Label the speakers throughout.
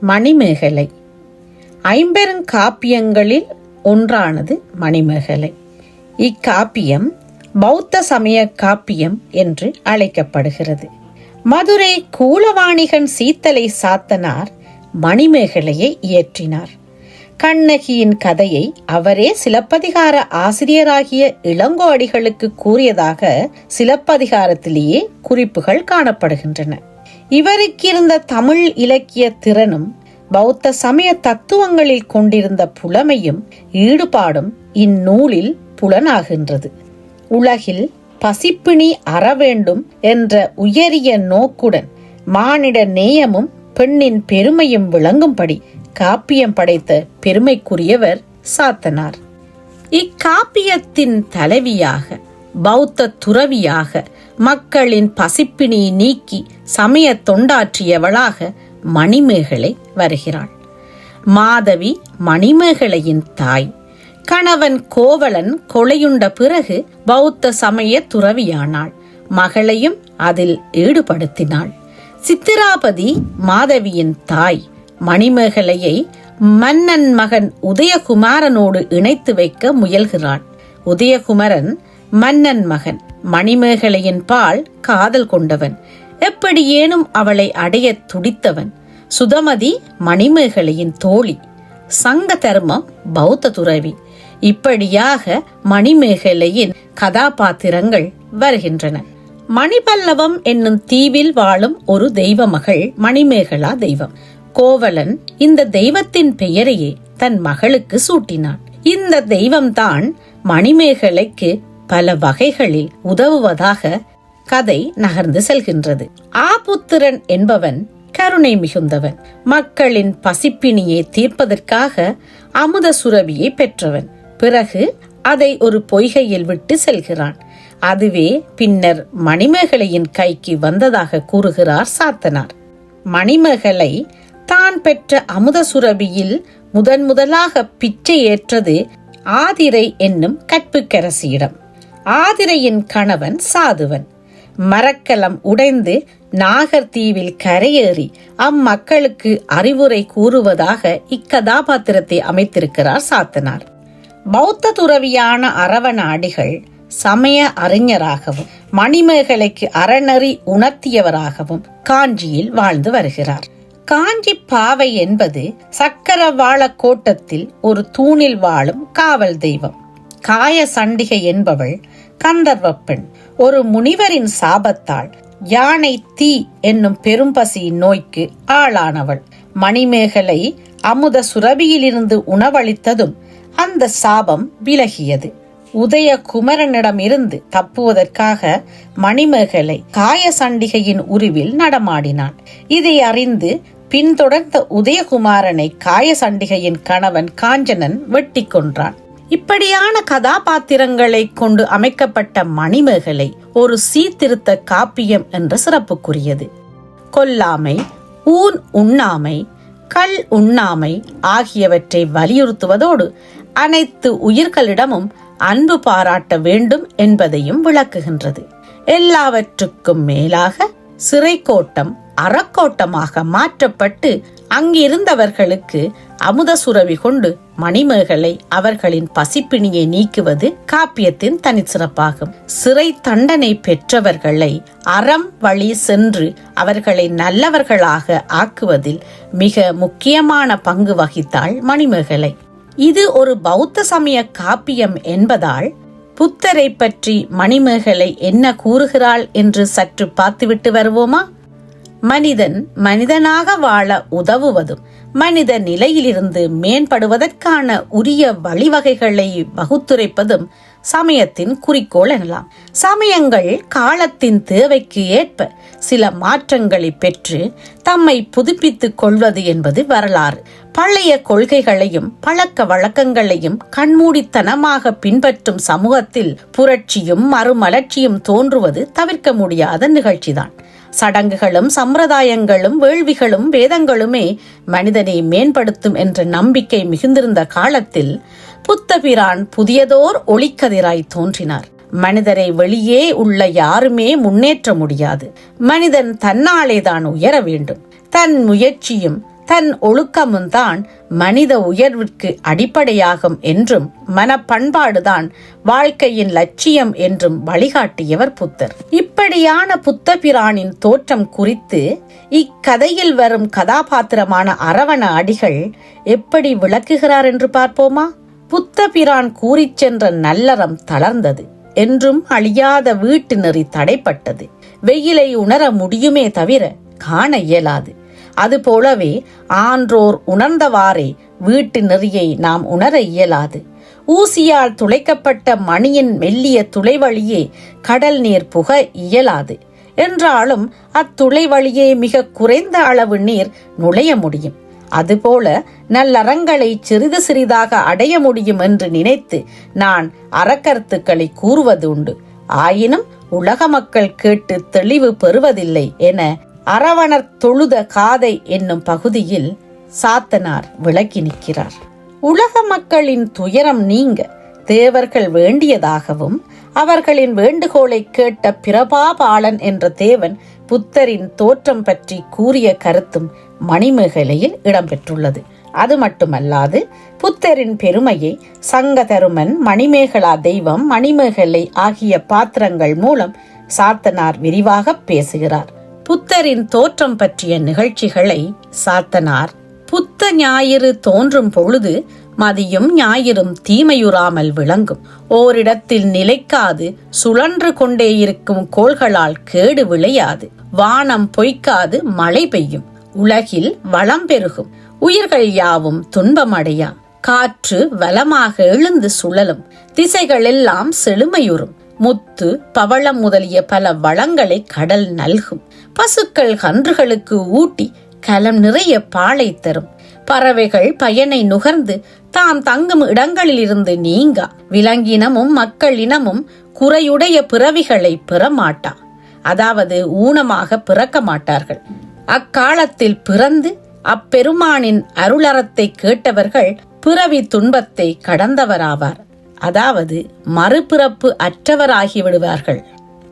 Speaker 1: மணிமேகலை ஐம்பெருங்காப்பியங்களில் ஒன்றானது மணிமேகலை. இக்காப்பியம் பௌத்த சமய காப்பியம் என்று அழைக்கப்படுகிறது. மதுரை கூலவாணிகன் சீத்தலை சாத்தனார் மணிமேகலையை இயற்றினார். கண்ணகியின் கதையை அவரே சிலப்பதிகார ஆசிரியராகிய இளங்கோ அடிகளுக்கு கூறியதாக சிலப்பதிகாரத்திலேயே குறிப்புகள் காணப்படுகின்றன. இவருக்கிருந்த தமிழ் இலக்கிய திறனும் பௌத்த சமய தத்துவங்களில் கொண்டிருந்த புலமையும் ஈடுபாடும் இந்நூலில் புலனாகின்றது. உலகில் பசிப்பிணி அற வேண்டும் என்ற உயரிய நோக்குடன் மானிட நேயமும் பெண்ணின் பெருமையும் விளங்கும்படி காப்பியம் படைத்த பெருமைக்குரியவர் சாத்தனார். இக்காப்பியத்தின் தலைவியாக, பௌத்த துறவியாக, மக்களின் பசிப்பிணி நீக்கி சமய தொண்டாற்றியவளாக மணிமேகலை வருகிறாள். மாதவி மணிமேகலையின் தாய். கணவன் கோவலன் கொலையுண்ட பிறகு பௌத்த சமய துறவியானாள். மகளையும் அதில் ஈடுபடுத்தினாள். சித்திராபதி மாதவியின் தாய். மணிமேகலையை மன்னன் மகன் உதயகுமாரனோடு இணைத்து வைக்க முயல்கிறாள். உதயகுமரன் மன்னன் மகன். மணிமேகலையின் பால் காதல் கொண்டவன். எப்படியேனும் அவளை அடைய துடித்தவன். சுதமதி மணிமேகலையின் தோழி. சங்க தர்மம் பௌத்த துறவி. இப்படியாக மணிமேகலையின் கதாபாத்திரங்கள் வருகின்றன. மணிபல்லவம் என்னும் தீவில் வாழும் ஒரு தெய்வ மகள் மணிமேகலா தெய்வம். கோவலன் இந்த தெய்வத்தின் பெயரையே தன் மகளுக்கு சூட்டினான். இந்த தெய்வம்தான் மணிமேகலைக்கு பல வகைகளில் உதவுவதாக கதை நகர்ந்து செல்கின்றது. ஆபுத்திரன் என்பவன் கருணை மிகுந்தவன். மக்களின் பசிப்பிணியை தீர்ப்பதற்காக அமுத சுரபியை பெற்றவன். பிறகு அதை ஒரு பொய்கையில் விட்டு செல்கிறான். அதுவே பின்னர் மணிமேகலையின் கைக்கு வந்ததாக கூறுகிறார் சாத்தனார். மணிமேகலை தான் பெற்ற அமுத சுரபியில் முதலாக பிச்சை ஏற்றது ஆதிரை என்னும் கற்புக்கரசியிடம். ஆதிரையின் கணவன் சாதுவன். மரக்கலம் உடைந்து நாகர்தீவில் கரையேறி அம்மக்களுக்கு அறிவுரை கூறுவதாக இக்கதாபாத்திரத்தை அமைத்திருக்கிறார் சாத்தனார். பௌத்த துறவியான அரவணாடிகள் சமய அறிஞராகவும் மணிமேகலைக்கு அறநெறி உணர்த்தியவராகவும் காஞ்சியில் வாழ்ந்து வருகிறார். காஞ்சி பாவை என்பது சக்கரவாள கோட்டத்தில் ஒரு தூணில் வாழும் காவல் தெய்வம். காய சண்டிகை என்பவள் கந்தர்வ பெண். ஒரு முனிவரின் சாபத்தால் யானை தீ என்னும் பெரும்பசி நோய்க்கு ஆளானவள். மணிமேகலை அமுத சுரபியிலிருந்து உணவளித்ததும் அந்த சாபம் விலகியது. உதயகுமரனிடமிருந்து தப்புவதற்காக மணிமேகலை காய சண்டிகையின் உருவில் நடமாடினான். இதை அறிந்து பின்தொடர்ந்த உதயகுமாரனை காய சண்டிகையின் கணவன் காஞ்சனன் வெட்டி கொன்றான். இப்படியான கதாபாத்திரங்களை கொண்டு அமைக்கப்பட்ட மணிமேகலை ஒரு சீர்திருத்த காப்பியம் என்ற சிறப்புக்குரியது. கொல்லாமை, ஊன் உண்ணாமை, கல் உண்ணாமை ஆகியவற்றை வலியுறுத்துவதோடு அனைத்து உயிர்களிடமும் அன்பு பாராட்ட வேண்டும் என்பதையும் விளக்குகின்றது. எல்லாவற்றுக்கும் மேலாக சிறைக்கோட்டம் அறக்கோட்டமாக மாற்றப்பட்டு அங்கிருந்தவர்களுக்கு அமுத சுரவி கொண்டு மணிமேகலை அவர்களின் பசிப்பிணியை நீக்குவது காப்பியத்தின் தனிச்சிறப்பாகும். சிறை தண்டனை பெற்றவர்களை அறம் வழி சென்று அவர்களை நல்லவர்களாக ஆக்குவதில் மிக முக்கியமான பங்கு வகித்தாள் மணிமேகலை. இது ஒரு பௌத்த சமய காப்பியம் என்பதால் புத்தரை பற்றி மணிமேகலை என்ன கூறுகிறாள் என்று சற்று பார்த்துவிட்டு வருவோமா? மனிதன் மனிதனாக வாழ உதவுவதும் மனித நிலையிலிருந்து மேம்படுவதற்கான உரிய வழிவகைகளை வகுத்துரைப்பதும் சமயத்தின் குறிக்கோள் எனலாம். சமயங்கள் காலத்தின் தேவைக்கு ஏற்ப சில மாற்றங்களை பெற்று தம்மை புதுப்பித்துக் கொள்வது என்பது வரலாறு. பழைய கொள்கைகளையும் பழக்க வழக்கங்களையும் கண்மூடித்தனமாக பின்பற்றும் சமூகத்தில் புரட்சியும் மறுமலர்ச்சியும் தோன்றுவது தவிர்க்க முடியாத நிகழ்ச்சிதான். சடங்குகளும் சம்பிரதாயங்களும் வேள்விகளும் வேதங்களுமே மனிதனை மேம்படுத்தும் என்ற நம்பிக்கை மிகுந்திருந்த காலத்தில் புத்தபிரான் புதியதோர் ஒளிக்கதிராய் தோன்றினார். மனிதரை வெளியே உள்ள யாருமே முன்னேற்ற முடியாது. மனிதன் தன்னாலே தான் உயர வேண்டும். தன் முயற்சியும் தன் ஒழுக்கமும் தான் மனித உயர்விற்கு அடிப்படையாகும் என்றும் மனப்பண்பாடுதான் வாழ்க்கையின் லட்சியம் என்றும் வழிகாட்டியவர் புத்தர். இப்படியான புத்த பிரானின் தோற்றம் குறித்து இக்கதையில் வரும் கதாபாத்திரமான அரவண அடிகள் எப்படி விளக்குகிறார் என்று பார்ப்போமா? புத்த பிரான் கூறிச் சென்ற நல்லறம் தளர்ந்தது, என்றும் அழியாத வீட்டு நெறி தடைப்பட்டது. வெயிலை உணர முடியுமே தவிர காண இயலாது. அதுபோலவே ஆன்றோர் உணர்ந்தவாறே வீட்டு நெறியை நாம் உணர இயலாது. ஊசியால் துளைக்கப்பட்ட மணியின் மெல்லிய துளை வழியே கடல் நீர் புக இயலாது. என்றாலும் அத்துளை வழியே மிக குறைந்த அளவு நீர் நுழைய முடியும். அதுபோல நல்லறங்களை சிறிது சிறிதாக அடைய முடியும் என்று நினைத்து நான் அறக்கருத்துக்களை கூறுவது உண்டு. ஆயினும் உலக மக்கள் கேட்டு தெளிவு பெறுவதில்லை என அரவணர் தொழுத காதை என்னும் பகுதியில் சாத்தனார் விளக்கி நிற்கிறார். உலக மக்களின் துயரம் நீங்க தேவர்கள் வேண்டியதாகவும் அவர்களின் வேண்டுகோளை கேட்ட பிரபாபாலன் என்ற தேவன் புத்தரின் தோற்றம் பற்றி கூறிய கருத்தும் மணிமேகலையில் இடம்பெற்றுள்ளது. அது மட்டுமல்லாது புத்தரின் பெருமையை சங்கதருமன், மணிமேகலா தெய்வம், மணிமேகலை ஆகிய பாத்திரங்கள் மூலம் சாத்தனார் விரிவாக பேசுகிறார். புத்தரின் தோற்றம் பற்றிய நிகழ்ச்சிகளை சாத்தனார் புத்த ஞாயிறு தோன்றும் பொழுது மதியும் ஞாயிறும் தீமையுறாமல் விளங்கும். ஓரிடத்தில் நிலைக்காது சுழன்று கொண்டே இருக்கும் கோள்களால் கேடு விளையாது. வானம் பொய்க்காது மழை பெய்யும். உலகில் வளம் பெருகும். உயிர்கள் யாவும் துன்பமடையா. காற்று வலமாக எழுந்து சுழலும். திசைகள் எல்லாம் செழுமையுறும். முத்து பவளம் முதலிய பல வளங்களை கடல் நல்கும். பசுக்கள் கன்றுகளுக்கு ஊட்டி கலம் நிறைய பாலை தரும். பறவைகள் பயனை நுகர்ந்து தாம் தங்கும் இடங்களில் இருந்து நீங்கா. விலங்கினமும் மக்கள் இனமும் குறையுடைய பிறவிகளை பெறமாட்டா, அதாவது ஊனமாக பிறக்க மாட்டார்கள். அக்காலத்தில் பிறந்து அப்பெருமானின் அருளறத்தை கேட்டவர்கள் பிறவி துன்பத்தை கடந்தவராவார், அதாவது மறுபிறப்பு அற்றவராகிவிடுவார்கள்.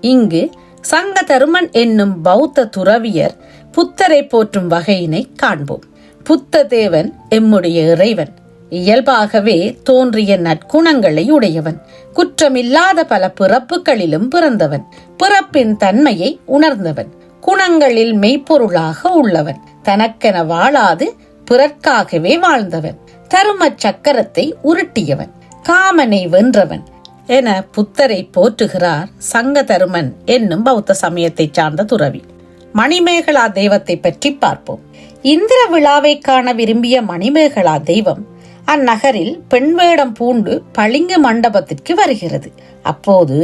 Speaker 1: இங்கு சங்கதருமன் என்னும் பௌத்த துறவியர் புத்தரை போற்றும் வகையினை காண்போம். புத்த தேவன் எம்முடைய இறைவன். இயல்பாகவே தோன்றிய நற்குணங்களை உடையவன். குற்றமில்லாத பல பிறப்புகளிலும் பிறந்தவன். பிறப்பின் தன்மையை உணர்ந்தவன். குணங்களில் மெய்ப்பொருளாக உள்ளவன். தனக்கென வாழாது பிறர்க்காகவே வாழ்ந்தவன். தரும சக்கரத்தை உருட்டியவன். காமனை வென்றவன் என புத்தரை போற்றுகிறார் சங்கதருமன் என்னும் பௌத்த சமயத்தை சார்ந்த துறவி. மணிமேகலா தெய்வத்தை பற்றி பார்ப்போம். இந்திர விழாவை காண விரும்பிய மணிமேகலா தெய்வம் அந்நகரில் பெண் வேடம் பூண்டு பளிங்கு மண்டபத்திற்கு வருகிறது. அப்போது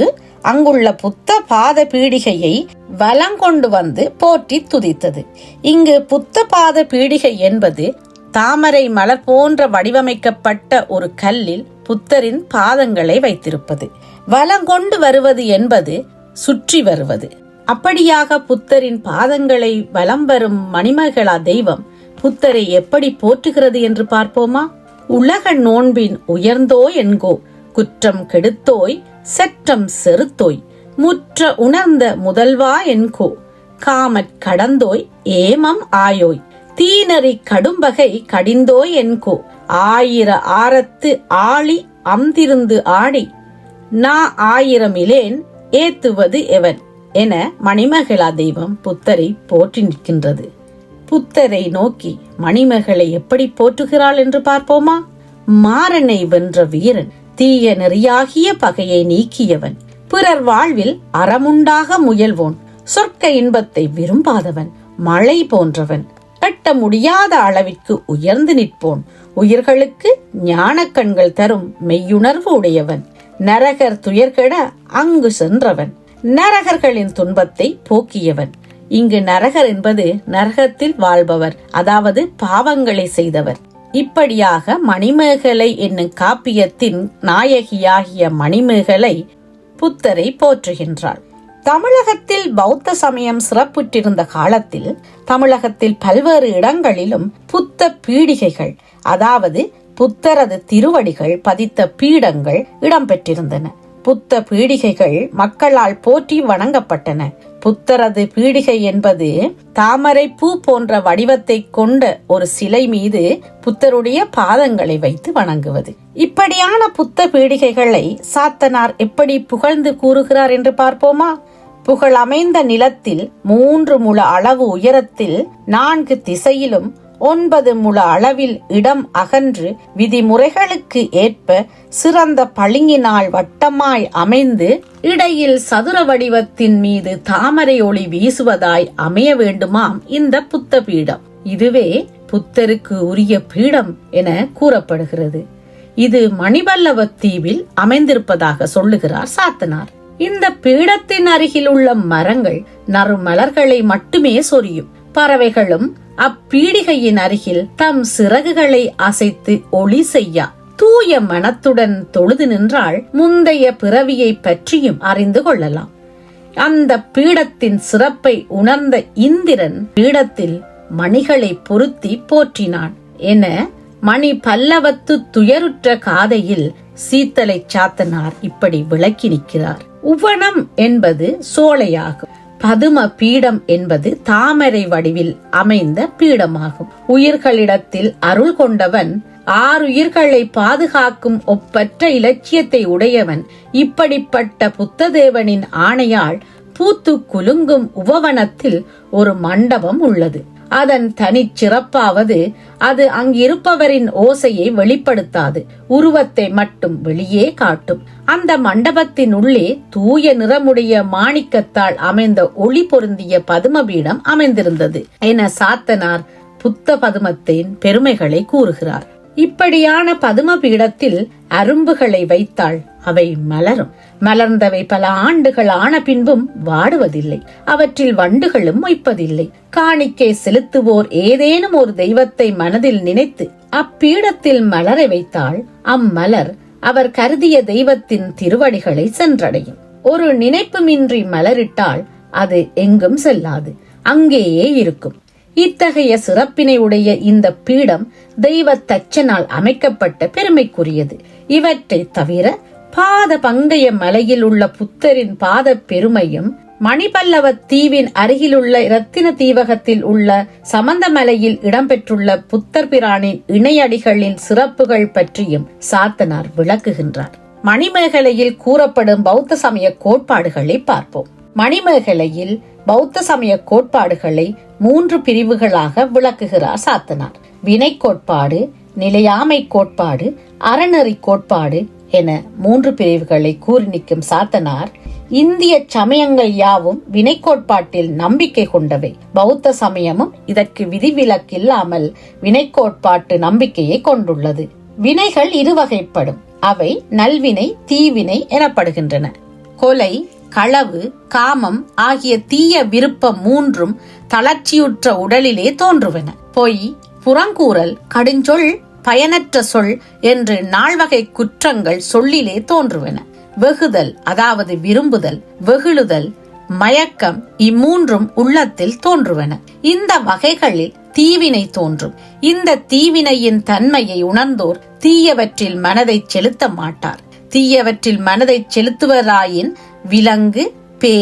Speaker 1: அங்குள்ள புத்த பாத பீடிகையை வலங்கொண்டு வந்து போற்றி துதித்தது. இங்கு புத்த பாத பீடிகை என்பது தாமரை மலர் போன்ற வடிவமைக்கப்பட்ட ஒரு கல்லில் புத்தரின் பாதங்களை வைத்திருப்பது. வலங்கொண்டு வருவது என்பது சுற்றி வருவது. அப்படியாக புத்தரின் பாதங்களை வலம் வரும் மணிமேகலா தெய்வம் புத்தரை எப்படி போற்றுகிறது என்று பார்ப்போமா? உலக நோன்பின் உயர்ந்தோய் என்கோ, குற்றம் கெடுத்தோய் செற்றம் செறுத்தோய், முற்ற உணர்ந்த முதல்வா என்கோ, காமற் கடந்தோய் ஏமம் ஆயோய், தீநெறி கடும்பகை கடிந்தோய் என்கோ, ஆயிர ஆரத்து ஆழி அம்திருந்து ஆடி, நா ஆயிரமிலேன் ஏத்துவது எவன் என மணிமேகலா தெய்வம் புத்தரை போற்றி நிற்கின்றது. புத்தரை நோக்கி மணிமேகலை எப்படி போற்றுகிறாள் என்று பார்ப்போமா? மாறனை வென்ற வீரன், தீய நெறியாகிய பகையை நீக்கியவன், பிறர் வாழ்வில் அறமுண்டாக முயல்வோன், சொர்க்க இன்பத்தை விரும்பாதவன், மழை போன்றவன், எட்ட முடியாத அளவிற்கு உயர்ந்து நிற்போன், உயிர்களுக்கு ஞான கண்கள் தரும் மெய்யுணர்வு உடையவன், நரகர் துயர்கெட அங்கு சென்றவன், நரகர்களின் துன்பத்தை போக்கியவன். இங்கு நரகர் என்பது நரகத்தில் வாழ்பவர், அதாவது பாவங்களை செய்தவர். இப்படியாக மணிமேகலை என்னும் காப்பியத்தின் நாயகியாகிய மணிமேகலை புத்தரை போற்றுகின்றாள். தமிழகத்தில் பௌத்த சமயம் சிறப்புற்றிருந்த காலத்தில் தமிழகத்தில் பல்வேறு இடங்களிலும் புத்த பீடிகைகள், அதாவது புத்தரது திருவடிகள் பதித்த பீடங்கள் இடம்பெற்றிருந்தன. புத்த பீடிகைகள் மக்களால் போற்றி வணங்கப்பட்டன. புத்தரது பீடிகை என்பது தாமரை பூ போன்ற வடிவத்தை கொண்ட ஒரு சிலை மீது புத்தருடைய பாதங்களை வைத்து வணங்குவது. இப்படியான புத்த பீடிகைகளை சாத்தனார் எப்படி புகழ்ந்து கூறுகிறார் என்று பார்ப்போமா? புகழ் அமைந்த நிலத்தில் 3 முழ அளவு உயரத்தில் 4 திசையிலும் 9 முழ அளவில் இடம் அகன்று விதிமுறைகளுக்கு ஏற்ப சிறந்த பளிங்கினால் வட்டமாய் அமைந்து இடையில் சதுர வடிவத்தின் மீது தாமரை ஒளி வீசுவதாய் அமைய வேண்டுமாம் இந்த புத்த பீடம். இதுவே புத்தருக்கு உரிய பீடம் என கூறப்படுகிறது. இது மணிபல்லவ தீவில் அமைந்திருப்பதாக சொல்லுகிறார் சாத்தனார். இந்த பீடத்தின் அருகில் உள்ள மரங்கள் நறுமலர்களை மட்டுமே சொரியும். பறவைகளும் அப்பீடிகையின் அருகில் தம் சிறகுகளை அசைத்து ஒளி செய்யா. தூய மனத்துடன் தொழுது நின்றால் முந்தைய பிறவியை பற்றியும் அறிந்து கொள்ளலாம். அந்த பீடத்தின் சிறப்பை உணர்ந்த இந்திரன் பீடத்தில் மணிகளை பொருத்தி போற்றினான் என மணி பல்லவத்து துயருற்ற காதையில் சீத்தலை சாத்தனார் இப்படி விளக்கி நிற்கிறார். உவனம் என்பது சோலையாகும். பதும பீடம் என்பது தாமரை வடிவில் அமைந்த பீடமாகும். உயிர்களிடத்தில் அருள் கொண்டவன், 6 உயிர்களை பாதுகாக்கும் ஒப்பற்ற இலட்சியத்தை உடையவன். இப்படிப்பட்ட புத்ததேவனின் ஆணையால் பூத்து குலுங்கும் உபவனத்தில் ஒரு மண்டபம் உள்ளது. அதன் தனிச்சிறப்பாவது அது அங்கிருப்பவரின் ஓசையை வெளிப்படுத்தாது, உருவத்தை மட்டும் வெளியே காட்டும். அந்த மண்டபத்தின் உள்ளே தூய நிறமுடைய மாணிக்கத்தால் அமைந்த ஒளி பொருந்திய பதுமபீடம் அமைந்திருந்தது என சாத்தனார் புத்த பதுமத்தின் பெருமைகளை கூறுகிறார். இப்படியான பதும பீடத்தில் அரும்புகளை வைத்தால் அவை மலரும். மலர்ந்தவை பல ஆண்டுகள் ஆன பின்பும் வாடுவதில்லை. அவற்றில் வண்டுகளும் மொய்ப்பதில்லை. காணிக்கை செலுத்துவோர் ஏதேனும் ஒரு தெய்வத்தை மனதில் நினைத்து அப்பீடத்தில் மலரை வைத்தால் அம்மலர் அவர் கருதிய தெய்வத்தின் திருவடிகளை சென்றடையும். ஒரு நினைப்புமின்றி மலரிட்டால் அது எங்கும் செல்லாது, அங்கேயே இருக்கும். இத்தகைய சிறப்பினை உடைய இந்த பீடம் தெய்வ தச்சனால் அமைக்கப்பட்ட பெருமைக்குரியது. இவற்றை தவிர பாத பங்கைய மலையில் உள்ள புத்தரின் பாத பெருமையும், மணிபல்லவ தீவின் அருகிலுள்ள இரத்தின தீவகத்தில் உள்ள சமந்த மலையில் இடம்பெற்றுள்ள புத்தர் பிரானின் இணையடிகளின் சிறப்புகள் பற்றியும் சாத்தனார் விளக்குகின்றார். மணிமேகலையில் கூறப்படும் பௌத்த சமய கோட்பாடுகளை பார்ப்போம். மணிமேகலையில் பௌத்த சமய கோட்பாடுகளை 3 பிரிவுகளாக விளக்குகிறார் சாத்தனார். வினை கோட்பாடு, நிலையாமை கோட்பாடு, அறநெறி கோட்பாடு என 3 பிரிவுகளை கூறி நிற்கும் சாத்தனார், இந்திய சமயங்கள் யாவும் வினை கோட்பாட்டில் நம்பிக்கை கொண்டவை. பௌத்த சமயமும் இதற்கு விதிவிலக்கில்லாமல் வினை கோட்பாட்டு நம்பிக்கையை கொண்டுள்ளது. வினைகள் 2 வகைப்படும். அவை நல்வினை, தீவினை எனப்படுகின்றன. கொலை, களவு, காமம் ஆகிய தீய விருப்பம் 3ம் தளர்ச்சியுற்ற உடலிலே தோன்றுவன. பொய், புறங்கூறல், கடுஞ்சொல், பயனற்ற சொல் என்று 4 வகை குற்றங்கள் சொல்லிலே தோன்றுவன. வெகுதல் அதாவது விரும்புதல், வெகுளுதல், மயக்கம் இம்மூன்றும் உள்ளத்தில் தோன்றுவன. இந்த வகைகளில் தீவினை தோன்றும். இந்த தீவினையின் தன்மையை உணர்ந்தோர் தீயவற்றில் மனதை செலுத்த மாட்டார். தீயவற்றில் மனதை செலுத்துவராயின் விலங்கு, பே,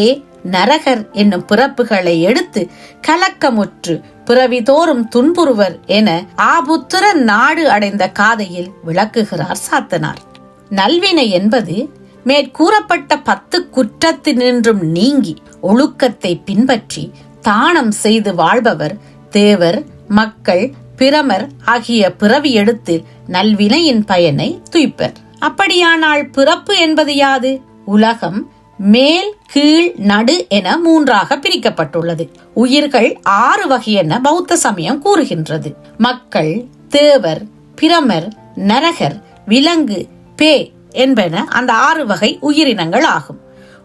Speaker 1: நரகர் என்னும் பிறப்புகளை எடுத்து கலக்கமுற்று பிறவிதோறும் துன்புறுவர் என ஆபுத்திர நாடு அடைந்த காதையில் விளக்குகிறார் சாத்தனார். நல்வினை என்பது மேற்கூறப்பட்ட 10 குற்றத்தினின்றும் நீங்கி ஒழுக்கத்தை பின்பற்றி தானம் செய்து வாழ்பவர் தேவர், மக்கள், பிரமர் ஆகிய பிறவி எடுத்து நல்வினையின் பயனை துய்ப்பர். அப்படியானால் பிறப்பு என்பது யாது? உலகம் மேல், கீழ், நடு என 3ஆக பிரிக்கப்பட்டுள்ளது. உயிர்கள் 6 வகை என பௌத்த சமயம் கூறுகின்றது. மக்கள், தேவர், பிரமர், நரகர், விலங்கு, பே என்பன அந்த 6 வகை உயிரினங்கள் ஆகும்.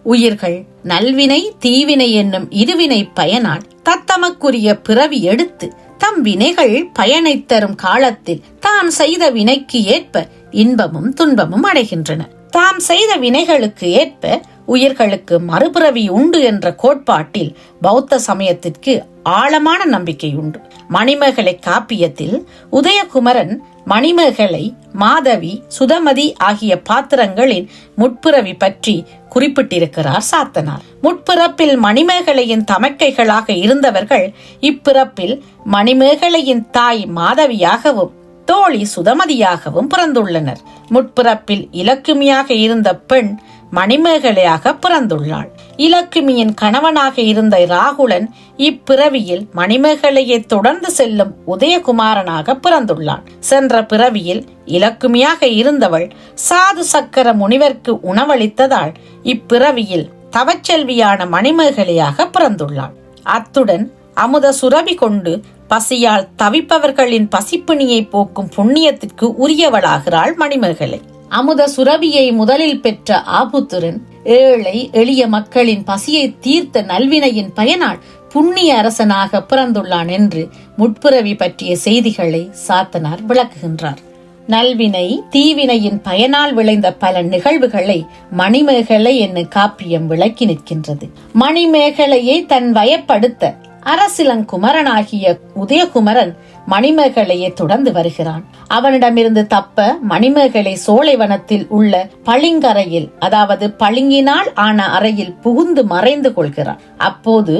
Speaker 1: உயிர்கள் நல்வினை, தீவினை என்னும் இருவினை பயனால் தத்தமக்குரிய பிறவி எடுத்து தம் வினைகள் பயனை தரும் காலத்தில் தான் செய்த வினைக்கு ஏற்ப இன்பமும் துன்பமும் அடைகின்றன. தாம் செய்த வினைகளுக்கு ஏற்ப உயிர்களுக்கு மறுபிறவி உண்டு என்ற கோட்பாட்டில் பௌத்த சமயத்திற்கு ஆழமான நம்பிக்கை உண்டு. மணிமேகலை காப்பியத்தில் உதயகுமரன் மணிமேகலை, மாதவி, சுதமதி ஆகிய பாத்திரங்களின் முற்பிறவி பற்றி குறிப்பிட்டிருக்கிறார் சாத்தனார். முற்பிறப்பில் மணிமேகலையின் தமக்கைகளாக இருந்தவர்கள் இப்பிறப்பில் மணிமேகலையின் தாய் மாதவியாகவும் தோழி சுதமதியாகவும் பிறந்துள்ளனர். முற்பிறப்பில் இலக்குமியாக இருந்த பெண் மணிமேகலையாக பிறந்துள்ளாள். இலக்குமியின் கணவனாக இருந்த ராகுலன் இப்பிறவியில் மணிமேகலையை தொடர்ந்து செல்லும் உதயகுமாரனாக பிறந்துள்ளான். சென்ற பிறவியில் இலக்குமியாக இருந்தவள் சாது சக்கர முனிவர்க்கு உணவளித்ததால் இப்பிறவியில் தவச்செல்வியான மணிமேகலையாக பிறந்துள்ளாள். அத்துடன் அமுத சுரபி கொண்டு பசியால் தவிப்பவர்களின் பசிப்பிணியை போக்கும் புண்ணியத்திற்கு உரியவளாகிறாள் மணிமேகலை. அமுத சுரபியை முதலில் பெற்ற ஆபுத்திரன் ஏழை எளிய மக்களின் பசியை தீர்த்த நல்வினையின் பயனால் புண்ணிய அரசனாக பிறந்துள்ளான் என்று முற்பிறவி பற்றிய செய்திகளை சாத்தனார் விளக்குகின்றார். நல்வினை தீவினையின் பயனால் விளைந்த பல நிகழ்வுகளை மணிமேகலை என்னும் காப்பியம் விளக்கி நிற்கின்றது. மணிமேகலையை தன் வயப்படுத்த அரசிலங்குமரனாகிய உதயகுமரன் மணிமேகலையை தொடர்ந்து வருகிறான். அவனிடமிருந்து தப்ப மணிமேகலை சோலைவனத்தில் உள்ள பளிங்கரையில், அதாவது பளிங்கினால் ஆன அறையில் புகுந்து மறைந்து கொள்கிறான். அப்போது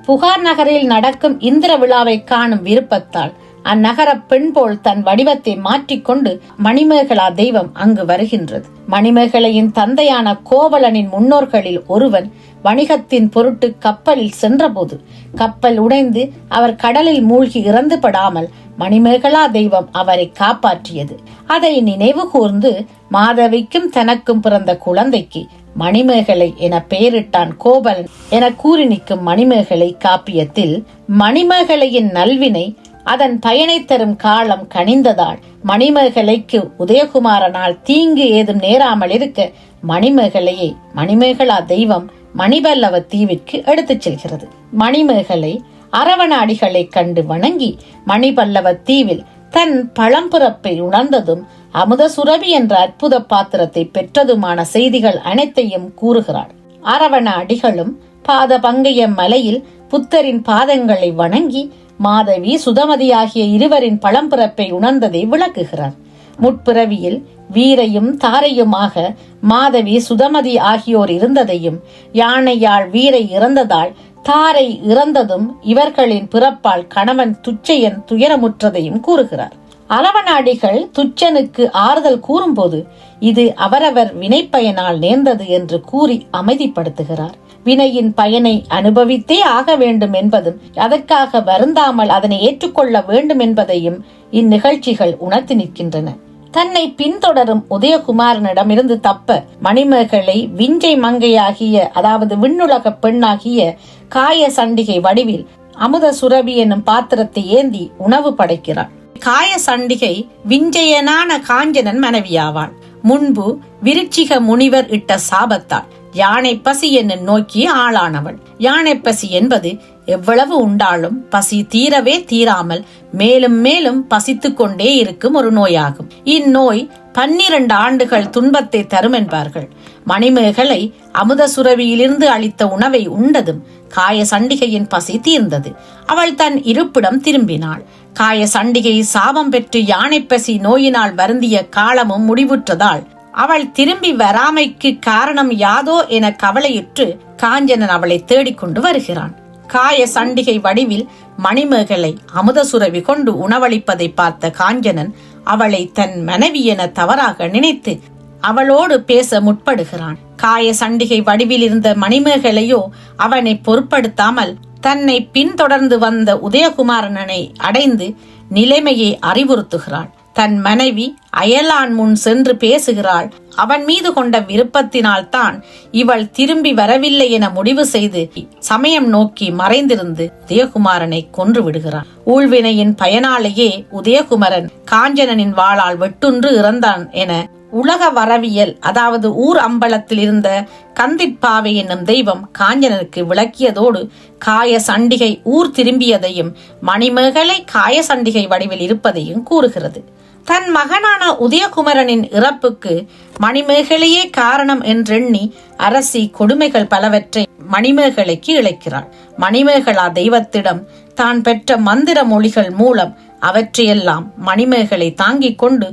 Speaker 1: புகார் நகரில் நடக்கும் இந்திர விழாவை காணும் விருப்பத்தால் அந்நகர பெண் போல் தன் வடிவத்தை மாற்றிக்கொண்டு மணிமேகலா தெய்வம் அங்கு வருகின்றது. மணிமேகலையின் தந்தையான கோவலனின் முன்னோர்களில் ஒருவன் வணிகத்தின் பொருட்டு கப்பலில் சென்றபோது கப்பல் உடைந்து அவர் கடலில் மூழ்கி இறந்து படாமல் மணிமேகலா தெய்வம் அவரை காப்பாற்றியது. அதை நினைவு கூர்ந்து மாதவிக்கும் தனக்கும் பிறந்த குழந்தைக்கு மணிமேகலை என பெயரிட்டான் கோவலன் என கூறி நிற்கும் மணிமேகலை காப்பியத்தில் மணிமேகலையின் நல்வினை அதன் பயனை தரும் காலம் கனிந்ததால் மணிமேகலைக்கு உதயகுமாரனால் தீங்கு ஏதும் நேராமல் இருக்க மணிமேகலையை மணிமேகலா தெய்வம் மணிபல்லவ தீவிற்கு எடுத்துச் செல்கிறது. மணிமேகலை அரவணாடிகளை கண்டு வணங்கி மணிபல்லவ தீவில் தன் பழம்பிறப்பை உணர்ந்ததும் அமுத சுரபி என்ற அற்புத பாத்திரத்தை பெற்றதுமான செய்திகள் அனைத்தையும் கூறுகிறார். அரவண அடிகளும் பாத பங்கைய மலையில் புத்தரின் பாதங்களை வணங்கி மாதவி சுதமதி ஆகிய இருவரின் பழம்பிறப்பை உணர்ந்ததை விளக்குகிறார். முற்பிறவியில் வீரையும் தாரையுமாக மாதவி சுதமதி ஆகியோர் இருந்ததையும் யானையால் வீரை இறந்ததால் தாரை இறந்ததும் இவர்களின் பிறப்பால் கணவன் துச்சையன் துயரமுற்றதையும் கூறுகிறார். அரவணாடிகள் துச்சனுக்கு ஆறுதல் கூறும்போது இது அவரவர் வினைப்பயனால் நேர்ந்தது என்று கூறி அமைதிப்படுத்துகிறார். வினையின் பயனை அனுபவித்தே ஆக வேண்டும் என்பதும் அதற்காக வருந்தாமல் அதனை ஏற்றுக்கொள்ள வேண்டும் என்பதையும் இந்நிகழ்ச்சிகள் உணர்த்தி நிற்கின்றன. தன்னை பின்தொடரும் உதயகுமாரனிடமிருந்து தப்ப மணிமேகலை விஞ்சை மங்கையாகிய, அதாவது விண்ணுலக பெண்ணாகிய காய சண்டிகை வடிவில் அமுத சுரபி என்னும் பாத்திரத்தை ஏந்தி உணவு படைக்கிறாள். காய சண்டிகை விஞ்சயனான காஞ்சனன் மனைவியாவாள். முன்பு விருச்சிக முனிவர் இட்ட சாபத்தால் யானை பசி என்னும் நோக்கி ஆளானவள். யானை பசி என்பது எவ்வளவு உண்டாலும் பசி தீரவே தீராமல் மேலும் மேலும் பசித்து கொண்டே இருக்கும் ஒரு நோயாகும். இந்நோய் 12 ஆண்டுகள் துன்பத்தை தரும் என்பார்கள். மணிமேகலை அமுத சுரவியிலிருந்து அளித்த உணவை உண்டதும் காய சண்டிகையின் பசி தீர்ந்தது. அவள் தன் இருப்பிடம் திரும்பினாள். காய சண்டிகை சாபம் பெற்று யானை பசி நோயினால் வருந்திய காலமும் முடிவுற்றதால் அவள் திரும்பி வராமைக்கு காரணம் யாதோ என கவலையுற்று காஞ்சனன் அவளை தேடிக்கொண்டு வருகிறான். காய சண்டிகை வடிவில் மணிமேகலை அமுத சுரவி கொண்டு உணவளிப்பதை பார்த்த காஞ்சனன் அவளை தன் மனைவி என தவறாக நினைத்து அவளோடு பேச முற்படுகிறான். காய சண்டிகை வடிவில் இருந்த மணிமேகலையோ அவனை பொருட்படுத்தாமல் தன்னை பின்தொடர்ந்து வந்த உதயகுமாரனை அடைந்து நிலைமையை அறிவுறுத்துகிறாள். தன் மனைவி அயலான் முன் சென்று பேசுகிறாள். அவன் மீது கொண்ட விருப்பத்தினால் தான் இவள் திரும்பி வரவில்லை என முடிவு செய்து சமயம் நோக்கி மறைந்திருந்து உதயகுமாரனை கொன்று விடுகிறான். ஊழ்வினையின் பயனாலேயே உதயகுமரன் காஞ்சனனின் வாளால் வெட்டுன்று இறந்தான் என உலக வரவியல், அதாவது ஊர் அம்பலத்தில் இருந்த கந்திட்பாவை என்னும் தெய்வம் காஞ்சனனுக்கு விளக்கியதோடு காய சண்டிகை ஊர் திரும்பியதையும் மணிமேகலை காய சண்டிகை வடிவில் இருப்பதையும் கூறுகிறது. தன் மகனான உதயகுமரனின் இறப்புக்கு மணிமேகலையே காரணம் என்றெண்ணி அரசி கொடுமைகள் பலவற்றை மணிமேகலைக்கு இழைக்கிறாள். மணிமேகலா தெய்வத்திடம் தான் பெற்ற மந்திர மொழிகள் மூலம் அவற்றையெல்லாம் மணிமேகலை தாங்கிக் கொண்டு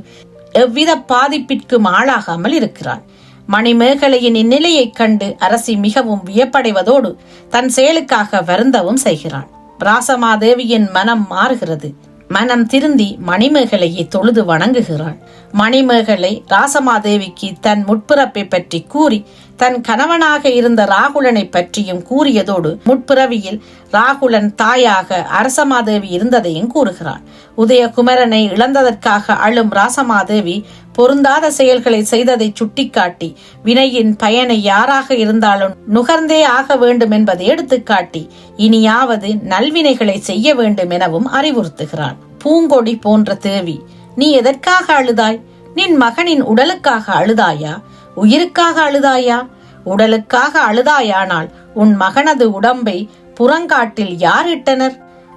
Speaker 1: எவ்வித பாதிப்பிற்கும் ஆளாகாமல் இருக்கிறாள். மணிமேகலையின் இந்நிலையைக் கண்டு அரசி மிகவும் வியப்படைவதோடு தன் செயலுக்காக வருந்தவும் செய்கிறாள். ராசமாதேவியின் மனம் மாறுகிறது. மனம் திருந்தி மணிமேகலையை தொழுது வணங்குகிறாள். மணிமேகலை ராசமாதேவிக்கு தன் முற்பிறப்பை பற்றி கூறி தன் கணவனாக இருந்த ராகுலனை பற்றியும் கூறியதோடு முற்பிறவியில் ராகுலன் தாயாக அரசமாதேவி இருந்ததையும் கூறுகிறாள். உதயகுமரனை இழந்ததற்காக அழும் ராசமாதேவி பொருந்தாத செயல்களை செய்ததை சுட்டிக்காட்டி வினையின் பயனை யாராக இருந்தாலும் நுகர்ந்தே ஆக வேண்டும் என்பதை எடுத்துக்காட்டி இனியாவது நல்வினைகளை செய்ய வேண்டும் எனவும் அறிவுறுத்துகிறாள். பூங்கொடி போன்ற தேவி, நீ எதற்காக அழுதாய்? நின் மகனின் உடலுக்காக அழுதாயா, உயிருக்காக அழுதாயா? உடலுக்காக அழுதாயானால் உன் மகனது உடம்பை புறங்காட்டில் யார் இட்டனர்?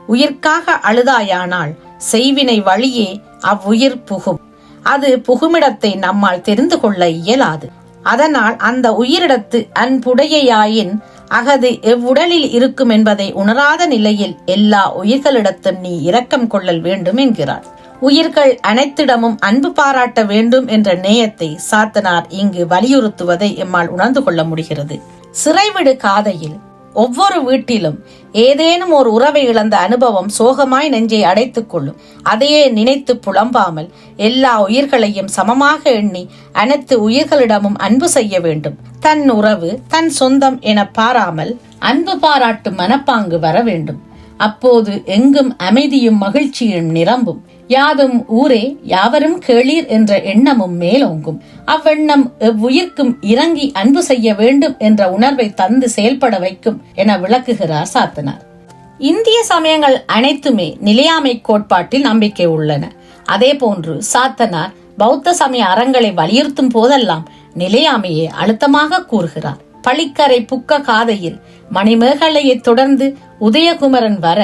Speaker 1: உயிர்க்காக அழுதாயானால் செய்வினை வழியே அவ்வுயிர் புகும். அது புகுமிடத்தை நம்மால் தெரிந்து கொள்ள இயலாது. அதனால் அந்த உயிரிடத்து அன்புடையாயின் அகது எவ்வுடலில் இருக்கும் என்பதை உணராத நிலையில் எல்லா உயிர்களிடத்தும் நீ இரக்கம் கொள்ளல் வேண்டும் என்கிறார். உயிர்கள் அனைத்திடமும் அன்பு பாராட்ட வேண்டும் என்ற நேயத்தை சாத்தனார் இங்கு வலியுறுத்துவதை எம்மால் உணர்ந்து கொள்ள முடிகிறது. சிறைவிடு காதையில் ஒவ்வொரு வீட்டிலும் ஏதேனும் ஒரு உறவை இழந்த அனுபவம் சோகமாய் நெஞ்சை அடைத்துக் கொள்ளும். அதையே நினைத்து புலம்பாமல் எல்லா உயிர்களையும் சமமாக எண்ணி அனைத்து உயிர்களிடமும் அன்பு செய்ய வேண்டும். தன் உறவு தன் சொந்தம் என பாராமல் அன்பு பாராட்டும் மனப்பாங்கு வர வேண்டும். அப்போது எங்கும் அமைதியும் மகிழ்ச்சியும் நிரம்பும். யாதும் ஊரே யாவரும் கேளீர் என்ற எண்ணமும் மேலோங்கும். அவ்வெண்ணம் எவ்வுயிர்க்கும் இறங்கி அன்பு செய்ய வேண்டும் என்ற உணர்வை தந்து செயல்பட வைக்கும் என விளக்குகிறார் சாத்தனார். இந்திய சமயங்கள் அனைத்துமே நிலையாமை கோட்பாட்டில் நம்பிக்கை உள்ளன. அதே போன்று சாத்தனார் பௌத்த சமய அறங்களை வலியுறுத்தும் போதெல்லாம் நிலையாமையை அழுத்தமாக கூறுகிறார். பழிக்கரை புக்க காதையில் மணிமேகலையை தொடர்ந்து உதயகுமரன் வர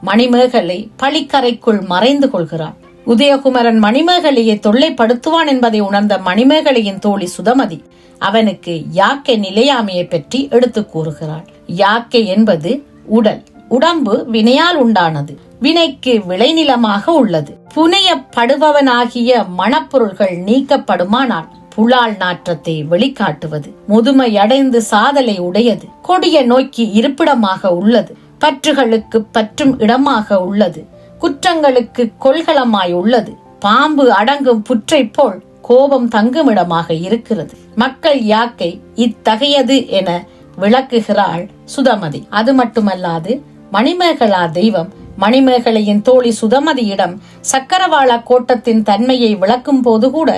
Speaker 1: மணிமேகலை பழிக்கரைக்குள் மறைந்து கொள்கிறார். உதயகுமரன் மணிமேகலையை தொல்லைப்படுத்துவான் என்பதை உணர்ந்த மணிமேகலையின் தோழி சுதமதி அவனுக்கு யாக்கை நிலையாமையை பற்றி எடுத்து கூறுகிறாள். யாக்கை என்பது உடல். உடம்பு வினையால் உண்டானது. வினைக்கு விளைநிலமாக உள்ளது. புனையப்படுபவனாகிய மணப்பொருள்கள் நீக்கப்படுமானால் புலால் நாற்றத்தை வெளிக்காட்டுவது. முதுமை அடைந்து சாதலை உடையது. கொடிய நோய்க்கு இருப்பிடமாக உள்ளது. பற்றுகளுக்கு பற்றும் இடமாக உள்ளது. குற்றங்களுக்கு கொள்கலமாய் உள்ளது. பாம்பு அடங்கும் புற்றை போல் கோபம் தங்குமிடமாக இருக்கிறது. மக்கள் யாக்கை இத்தகையது என விளக்குகிறாள் சுதமதி. அது மட்டுமல்லாது மணிமேகலா தெய்வம் மணிமேகலையின் தோழி சுதமதியிடம் சக்கரவாள கோட்டத்தின் தன்மையை விளக்கும் போது கூட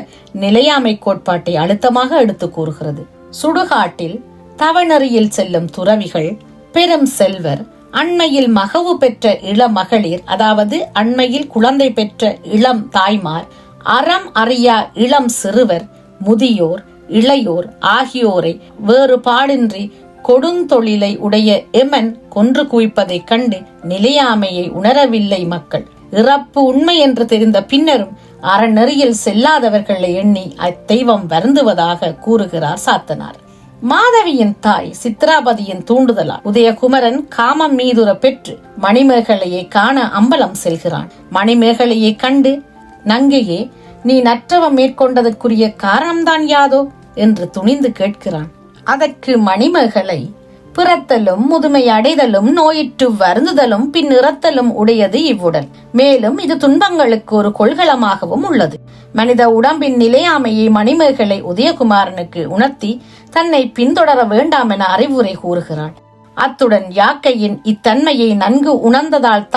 Speaker 1: நிலையாமை கோட்பாட்டை அழுத்தமாக எடுத்து கூறுகிறது. சுடுகாட்டில் தவநெறியில் செல்லும் துறவிகள், பெரும் செல்வர், அண்மையில் மகவு பெற்ற இளமகளிர், அதாவது அண்மையில் குழந்தை பெற்ற இளம் தாய்மார், அறம் அறியா இளம் சிறுவர், முதியோர், இளையோர் ஆகியோரை வேறுபாடின்றி கொடுந்தொழிலை உடைய எமன் கொன்று குவிப்பதைக் கண்டு நிலையாமையை உணரவில்லை மக்கள். இறப்பு உண்மை என்று தெரிந்த பின்னரும் அறநெறியில் செல்லாதவர்களை எண்ணி அத்தெய்வம் வருந்துவதாக கூறுகிறார் சாத்தனார். மாதவியின் தாய் சித்ராபதியின் தூண்டுதலால் உதயகுமரன் காமம் மீதுர பெற்று மணிமேகலையை காண அம்பலம் செல்கிறான். மணிமேகலையை கண்டு, நங்கையே, நீ நற்றவம் மேற்கொண்டதற்குரிய காரணம்தான் யாதோ என்று துணிந்து கேட்கிறான். அதற்கு மணிமேகலை, பிறத்தலும் முதுமை அடைதலும் நோயிற்று வருந்துதலும் பின் இறத்தலும் உடையது இவ்வுடல். மேலும் இது துன்பங்களுக்கு ஒரு கொள்கலமாகவும் உள்ளது. மனித உடம்பின் நிலையாமையை மணிமேகலை உதயகுமாரனுக்கு உணர்த்தி தன்னை பின்தொடர வேண்டாம் என அறிவுரை கூறுகிறாள். அத்துடன் யாக்கையின் இத்தன்மையை நன்கு உணர்ந்ததால்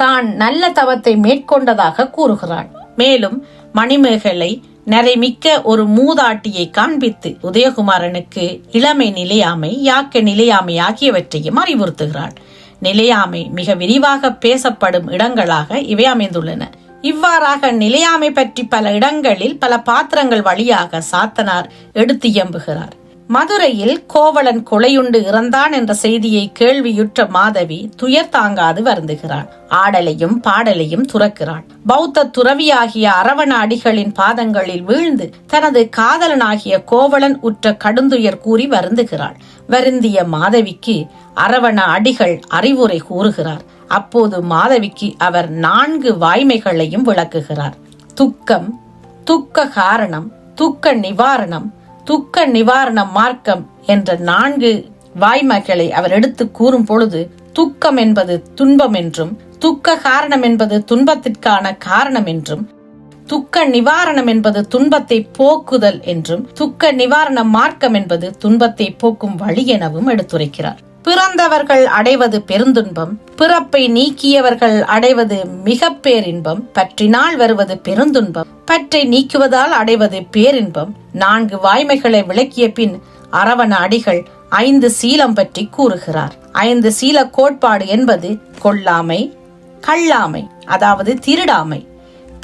Speaker 1: தான் நல்ல தவத்தை மேற்கொண்டதாக கூறுகிறாள். மேலும் மணிமேகலை நரைமிக்க ஒரு மூதாட்டியை காண்பித்து உதயகுமாரனுக்கு இளமை நிலையாமை, யாக்கை நிலையாமை ஆகியவற்றையும் அறிவுறுத்துகிறாள். நிலையாமை மிக விரிவாக பேசப்படும் இடங்களாக இவை அமைந்துள்ளன. இவ்வாறாக நிலையாமை பற்றி பல இடங்களில் பல பாத்திரங்கள் வழியாக சாத்தனார் எடுத்து இயம்புகிறார். மதுரையில் கோவலன் கொலையுண்டு இறந்தான் என்ற செய்தியை கேள்வியுற்ற மாதவி துயர் தாங்காது வருந்துகிறாள். ஆடலையும் பாடலையும் துறக்கிறாள். பௌத்த துறவியாகிய அரவண அடிகளின் பாதங்களில் வீழ்ந்து தனது காதலனாகிய கோவலன் உற்ற கடுந்துயர் கூறி வருந்துகிறாள். வருந்திய மாதவிக்கு அரவண அடிகள் அறிவுரை கூறுகிறார். அப்போது மாதவிக்கு அவர் 4 வாய்மைகளையும் விளக்குகிறார். துக்கம், துக்க காரணம், துக்க நிவாரணம், துக்க நிவாரண மார்க்கம் என்ற 4 வாய்மைகளை அவர் எடுத்து கூறும் பொழுது, துக்கம் என்பது துன்பம் என்றும், துக்க காரணம் என்பது துன்பத்திற்கான காரணம் என்றும், துக்க நிவாரணம் என்பது துன்பத்தை போக்குதல் என்றும், துக்க நிவாரண மார்க்கம் என்பது துன்பத்தை போக்கும் வழி எனவும் எடுத்துரைக்கிறார். பிறந்தவர்கள் அடைவது பெருந்துன்பம், பிறப்பை நீக்கியவர்கள் அடைவது மிக பேரின்பம், பற்றினால் வருவது பெருந்துன்பம், பற்றை நீக்குவதால் அடைவது பேரின்பம். 4 வாய்மைகளை விளக்கிய பின் அரவண அடிகள் 5 சீலம் பற்றி கூறுகிறார். 5 சீல கோட்பாடு என்பது கொல்லாமை, கள்ளாமை அதாவது திருடாமை,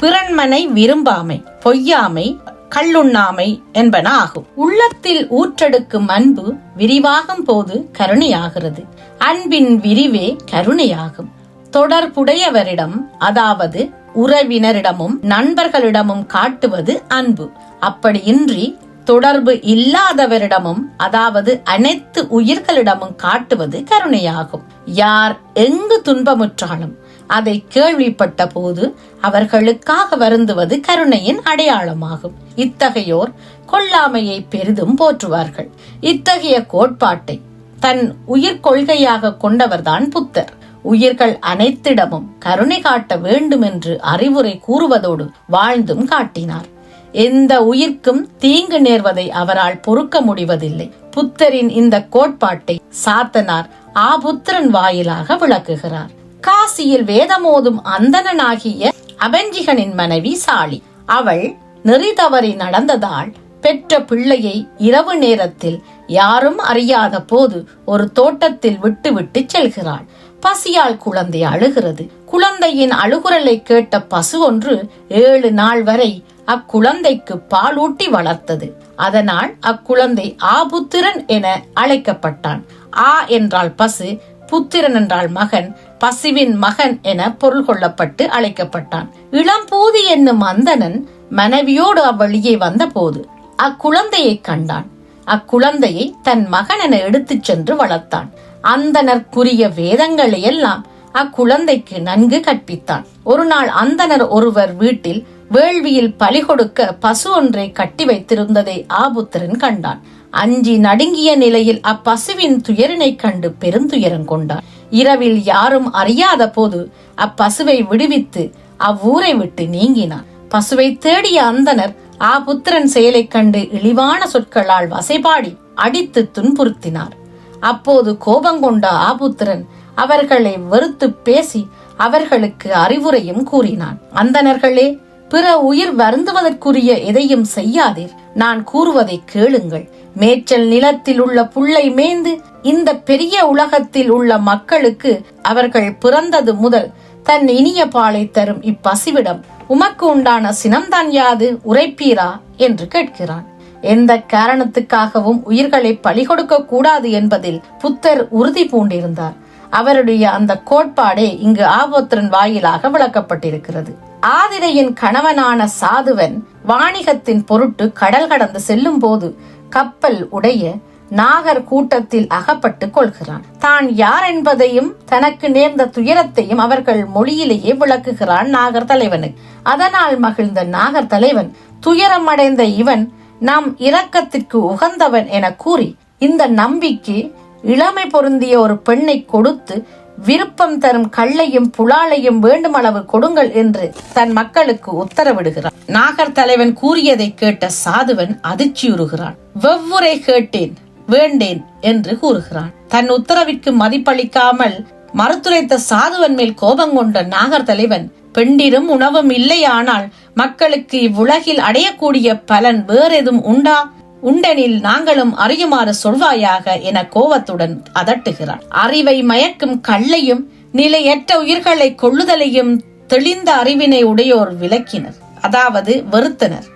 Speaker 1: பிறன்மனை விரும்பாமை, பொய்யாமை, கள்ளுண்ணாமை என்பன ஆகும். உள்ளத்தில் ஊற்றெடுக்கும் அன்பு விரிவாகும் போது கருணையாகிறது. அன்பின் விரிவே கருணையாகும். தொடர்புடையவரிடம் அதாவது உறவினரிடமும் நண்பர்களிடமும் காட்டுவது அன்பு. அப்படியின்றி தொடர்பு இல்லாதவரிடமும் அதாவது அனைத்து உயிர்களிடமும் காட்டுவது கருணையாகும். யார் எங்கு துன்பமுற்றாலும் அதை கேள்விப்பட்ட போது அவர்களுக்காக வருந்துவது கருணையின் அடையாளமாகும். இத்தகையோர் கொல்லாமையை பெரிதும் போற்றுவார்கள். இத்தகைய கோட்பாட்டை தன் உயிர் கொள்கையாக கொண்டவர்தான் புத்தர். உயிர்கள் அனைத்திடமும் கருணை காட்ட வேண்டும் என்று அறிவுரை கூறுவதோடு வாழ்ந்தும் காட்டினார். எந்த உயிர்க்கும் தீங்கு நேர்வதை அவரால் பொறுக்க முடிவதில்லை. புத்தரின் இந்த கோட்பாட்டை சாத்தனார் ஆபுத்திரன் வாயிலாக விளக்குகிறார். காசியில் வேதமோதும் அந்தணனாகிய அபஞ்சிகனின் மனைவி சாலி. அவள் நெறி தவறி நடந்ததால் பெற்ற பிள்ளையை இரவு நேரத்தில் யாரும் அறியாத போது ஒரு தோட்டத்தில் விட்டு செல்கிறாள். பசியால் குழந்தை அழுகிறது. குழந்தையின் அழுகுரலை கேட்ட பசு ஒன்று 7 நாள் வரை அக்குழந்தைக்கு பாலூட்டி வளர்த்தது. அதனால் அக்குழந்தை ஆபுத்திரன் என அழைக்கப்பட்டான். ஆ என்றால் பசு, புத்திரன் என்றால் மகன், பசுவின் மகன் என பொருள் கொள்ளப்பட்டு அழைக்கப்பட்டான். இளம்பூதி என்னும் அந்தணன் மனைவியோடு அவ்வழியே வந்த போது அக்குழந்தையை கண்டான். அக்குழந்தையை தன் மகன் என எடுத்துச் சென்று வளர்த்தான். அந்தணர்க்குரிய வேதங்களை எல்லாம் அக்குழந்தைக்கு நன்கு கற்பித்தான். ஒரு நாள் அந்தணர் ஒருவர் வீட்டில் வேள்வியில் பலி கொடுக்க பசு ஒன்றை கட்டி வைத்திருந்ததை ஆபுத்திரன் கண்டான். அஞ்சி நடுங்கிய நிலையில் அப்பசுவின் துயரினை கண்டு பெருந்துயரம் கொண்டான். இரவில் யாரும் அறியாத போது அப்பசுவை விடுவித்து அவ்வூரை விட்டு நீங்கினான். பசுவை தேடிய அந்தனர் ஆபுத்திரன் செயலை கண்டு இழிவான சொற்களால் வசைபாடி அடித்து துன்புறுத்தினார். அப்போது கோபங்கொண்ட ஆபுத்திரன் அவர்களை வெறுத்து பேசி அவர்களுக்கு அறிவுரையும் கூறினான். அந்தணர்களே, பிற உயிர் வருந்துவதற்குரிய எதையும் செய்யாதீர். நான் கூறுவதை கேளுங்கள். மேய்ச்சல் நிலத்தில் உள்ள புல்லை மேய்ந்து இந்த பெரிய உலகத்தில் உள்ள மக்களுக்கு அவர்கள் பிறந்தது முதல் தன் இனிய பாலை தரும் இப்பசிவிடம் உமக்கு உண்டான சினம்தான் யாது, உரைப்பீரா என்று கேட்கிறான். எந்த காரணத்துக்காகவும் உயிர்களை பலி கொடுக்க கூடாது என்பதில் புத்தர் உறுதி பூண்டிருந்தார். அவருடைய அந்த கோட்பாடே இங்கு ஆபுத்திரன் வாயிலாக விளக்கப்பட்டிருக்கிறது. ஆதிரையின் கணவனான சாதுவன் வாணிகத்தின் பொருட்டு கடல் கடந்து செல்லும் போது கப்பல் உடைய நாகர் கூட்டத்தில் அகப்பட்டு கொள்கிறான். தான் யார் என்பதையும் தனக்கு நேர்ந்த துயரத்தையும் அவர்கள் மொழியிலேயே விளக்குகிறான் நாகர் தலைவனுக்கு. அதனால் மகிழ்ந்த நாகர் தலைவன், துயரம் அடைந்த இவன் நம் இரக்கத்திற்கு உகந்தவன் என கூறி இந்த நம்பிக்கை இளமை பொருந்திய ஒரு பெண்ணை கொடுத்து விருப்பம் தரும் கள்ளையும் புலாலையும் வேண்டுமளவு கொடுங்கள் என்று தன் மக்களுக்கு உத்தரவிடுகிறான். நாகர் தலைவன் கூறியதை கேட்ட சாதுவன் அதிர்ச்சியுறுகிறான். வெவ்வுரை கேட்டேன், வேண்டேன் என்று கூறுகிறான். தன் உத்தரவிற்கு மதிப்பளிக்காமல் மறுத்துரைத்த சாதுவன் மேல் கோபம் கொண்ட நாகர் தலைவன், பெண்டிரும் உணவும் இல்லையானால் மக்களுக்கு இவ்வுலகில் அடையக்கூடிய பலன் வேறெதும் உண்டா? உண்டெனில் நாங்களும் அறியுமாறு சொல்வாயாக என கோபத்துடன் அதட்டுகிறார். அறிவை மயக்கும் கள்ளையும் நிலையற்ற உயிர்களை கொள்ளுதலையும் தெளிந்த அறிவினை உடையோர் விளக்கினர், அதாவது வெறுத்தனர்.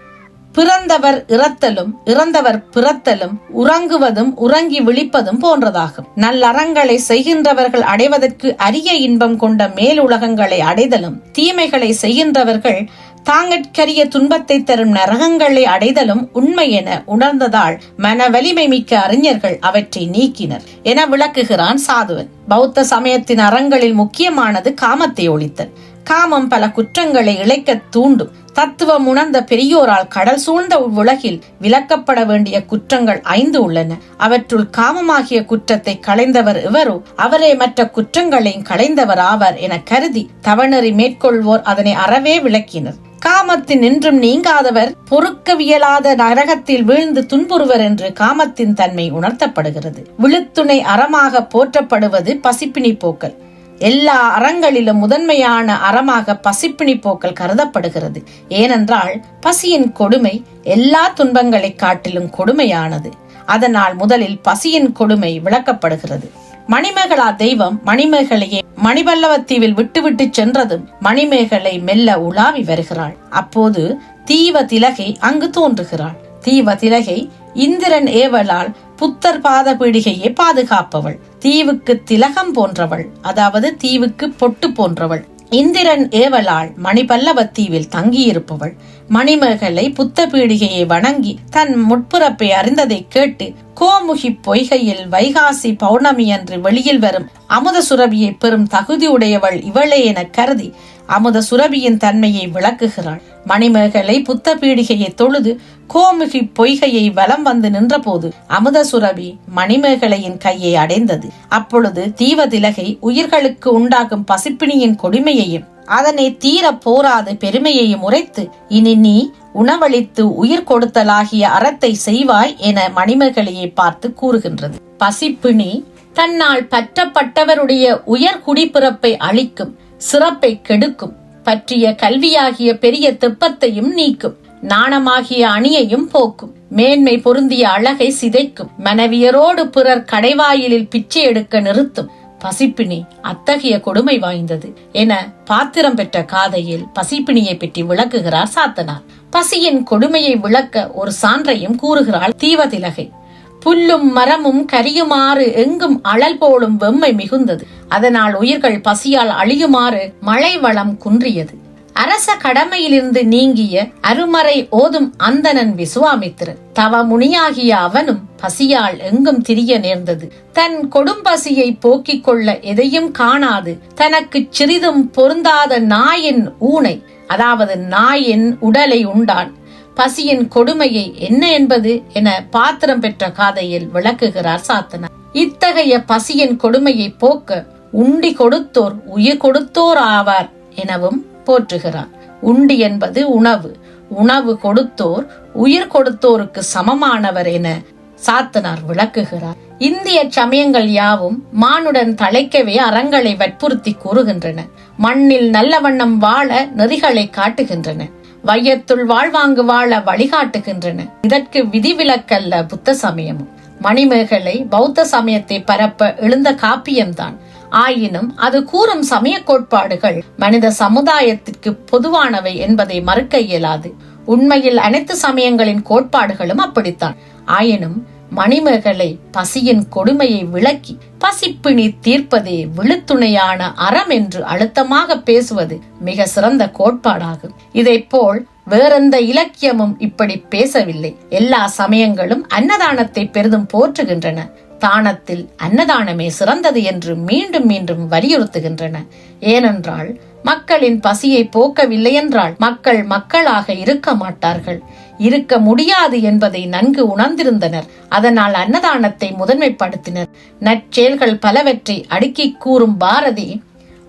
Speaker 1: பிறந்தவர் இறத்தலும் இறந்தவர் பிறத்தலும் உறங்குவதும் உறங்கி விழிப்பதும் போன்றதாகும். நல்லறங்களை செய்கின்றவர்கள் அடைவதற்கு அரிய இன்பம் கொண்ட மேலுலகங்களை அடைதலும், தீமைகளை செய்கின்றவர்கள் தாங்கற்கரிய துன்பத்தை தரும் நரகங்களை அடைதலும் உண்மை என உணர்ந்ததால் மன வலிமை மிக்க அறிஞர்கள் அவற்றை நீக்கினர் என விளக்குகிறான் சாதுவன். பௌத்த சமயத்தின் அறங்களில் முக்கியமானது காமத்தை ஒழித்தல். காமம் பல குற்றங்களை இழைக்க தூண்டும். தத்துவம் உணர்ந்த பெரியோரால் கடல் சூழ்ந்த உலகில் விலக்கப்பட வேண்டிய குற்றங்கள் 5 உள்ளன. அவற்றுள் காமமாகிய குற்றத்தை களைந்தவர் எவரோ அவரே மற்ற குற்றங்களையும் களைந்தவர் ஆவர் என கருதி தவநெறி மேற்கொள்வோர் அதனை அறவே விளக்கினர். காமத்தின் நின்றும் நீங்காதவர் பொறுக்கவியலாத நரகத்தில் வீழ்ந்து துன்புறுவர் என்று காமத்தின் தன்மை உணர்த்தப்படுகிறது. விழுத்துணை அறமாக போற்றப்படுவது பசிப்பினி போக்கல். எல்லா அறங்களிலும் முதன்மையான அறமாக பசிப்பினி போக்கல் கருதப்படுகிறது. ஏனென்றால் பசியின் கொடுமை எல்லா துன்பங்களை காட்டிலும் கொடுமையானது. அதனால் முதலில் பசியின் கொடுமை விளக்கப்படுகிறது. மணிமேகலா தெய்வம் மணிமேகலையை மணிபல்லவத்தீவில் விட்டுவிட்டு சென்றதும் மணிமேகலை மெல்ல உலாவி வருகிறாள். அப்போது தீவதிலகை அங்கு தோன்றுகிறாள். தீவதிலகை இந்திரன் ஏவலால் புத்தர் பாத பீடிகையை பாதுகாப்பவள். தீவுக்கு திலகம் போன்றவள், அதாவது தீவுக்கு பொட்டு போன்றவள். இந்திரன் ஏவலால் மணிபல்லவத்தீவில் தங்கியிருப்பவள். மணிமேகலை புத்த பீடிகையை வணங்கி தன் முட்புறப்பை அறிந்ததை கேட்டு கோமுகி பொய்கையில் வைகாசி பௌர்ணமி அன்று வெளியில் வரும் அமுத சுரபியை பெறும் தகுதியுடையவள் இவளே என கருதி அமுத சுரபியின் தன்மையை விளக்குகிறாள். மணிமேகலை புத்த பீடிகையை தொழுது கோமுகி பொய்கையை வலம் வந்து நின்றபோது அமுத சுரபி மணிமேகலையின் கையை அடைந்தது. அப்பொழுது தீவதிலகை உயிர்களுக்கு உண்டாகும் பசிப்பிணியின் கொடுமையையும் அதனை தீர போராது பெருமையையும் உரைத்து, இனி நீ உணவளித்து உயிர் கொடுத்தலாகிய அறத்தை செய்வாய் என மணிமேகலையை பார்த்து கூறுகின்றது. பசிப்பிணி தன்னால் பற்றப்பட்டவருடைய உயர் குடிப்பிறப்பை அழிக்கும், சிறப்பை கெடுக்கும், பற்றிய கல்வியாகிய பெரிய தெப்பத்தையும் நீக்கும், நாணமாகிய அணியையும் போக்கும், மேன்மை பொருந்திய அழகை சிதைக்கும், மனைவியரோடு பிறர் கடைவாயிலில் பிச்சை எடுக்க நிறுத்தும். பசிப்பிணி அத்தகைய கொடுமை வாய்ந்தது என பாத்திரம் பெற்ற காதையில் பசிப்பிணியை பற்றி விளக்குகிறார் சாத்தனார். பசியின் கொடுமையை விளக்க ஒரு சான்றையும் கூறுகிறாள் தீவதிலகை. புல்லும் மரமும் கரியுமாறு எங்கும் அழல் போலும் வெம்மை மிகுந்தது. அதனால் உயிர்கள் பசியால் அழியுமாறு மழை வளம் குன்றியது. அரச கடமையிலிருந்து நீங்கிய அருமறை ஓதும் அந்தணன் விசுவாமித்திரன் தவமுனியாகிய அவனும் பசியால் எங்கும் திரிய நேர்ந்தது. தன் கொடும்பசியை போக்கிக் கொள்ள எதையும் காணாது தனக்கு சிறிதும் பொருந்தாத நாயின் ஊனை, அதாவது நாயின் உடலை உண்டான். பசியின் கொடுமையை என்ன என்பது என பாத்திரம் பெற்ற காதையில் விளக்குகிறார் சாத்தனார். இத்தகைய பசியின் கொடுமையை போக்க உண்டி கொடுத்தோர் உயிர் கொடுத்தோர் ஆவார் எனவும் போற்றுகிறார். உண்டி என்பது உணவு, உணவு கொடுத்தோர் உயிர் கொடுத்தோருக்கு சமமானவர் என சாத்தனார் விளக்குகிறார். இந்திய சமயங்கள் யாவும் மானுடன் தழைக்கவே அறங்களை வற்புறுத்தி கூறுகின்றன. மண்ணில் நல்ல வண்ணம் வாழ நெறிகளை காட்டுகின்றன. வையத்துள் வாழ்வாங்கு வாழ வழிகாட்டுகின்றன. இதற்கு விதிவிலக்கல்ல புத்த சமயமும். மணிமேகலை பௌத்த சமயத்தை பரப்ப எழுந்த காப்பியம்தான். ஆயினும் அது கூறும் சமய கோட்பாடுகள் மனித சமுதாயத்திற்கு பொதுவானவை என்பதை மறுக்க இயலாது. உண்மையில் அனைத்து சமயங்களின் கோட்பாடுகளும் அப்படித்தான். ஆயினும் மணிமேகலை பசியின் கொடுமையை விளக்கி பசிப்பிணி தீர்ப்பதே விழுத்துணையான அறம் என்று அழுத்தமாக பேசுவது மிக சிறந்த கோட்பாடாகும். இதைப்போல் வேறெந்த இலக்கியமும் இப்படி பேசவில்லை. எல்லா சமயங்களும் அன்னதானத்தை பெரிதும் போற்றுகின்றன. தானத்தில் அன்னதானமே சிறந்தது என்று மீண்டும் மீண்டும் வலியுறுத்துகின்றன. ஏனென்றால் மக்களின் பசியை போக்கவில்லை என்றால் மக்கள் மக்களாக இருக்க மாட்டார்கள், இருக்க முடியாது என்பதை நன்கு உணர்ந்திருந்தனர். அதனால் அன்னதானத்தை முதன்மைப்படுத்தினர். நற்செயல்கள் பலவற்றை அடுக்கி கூறும் பாரதி,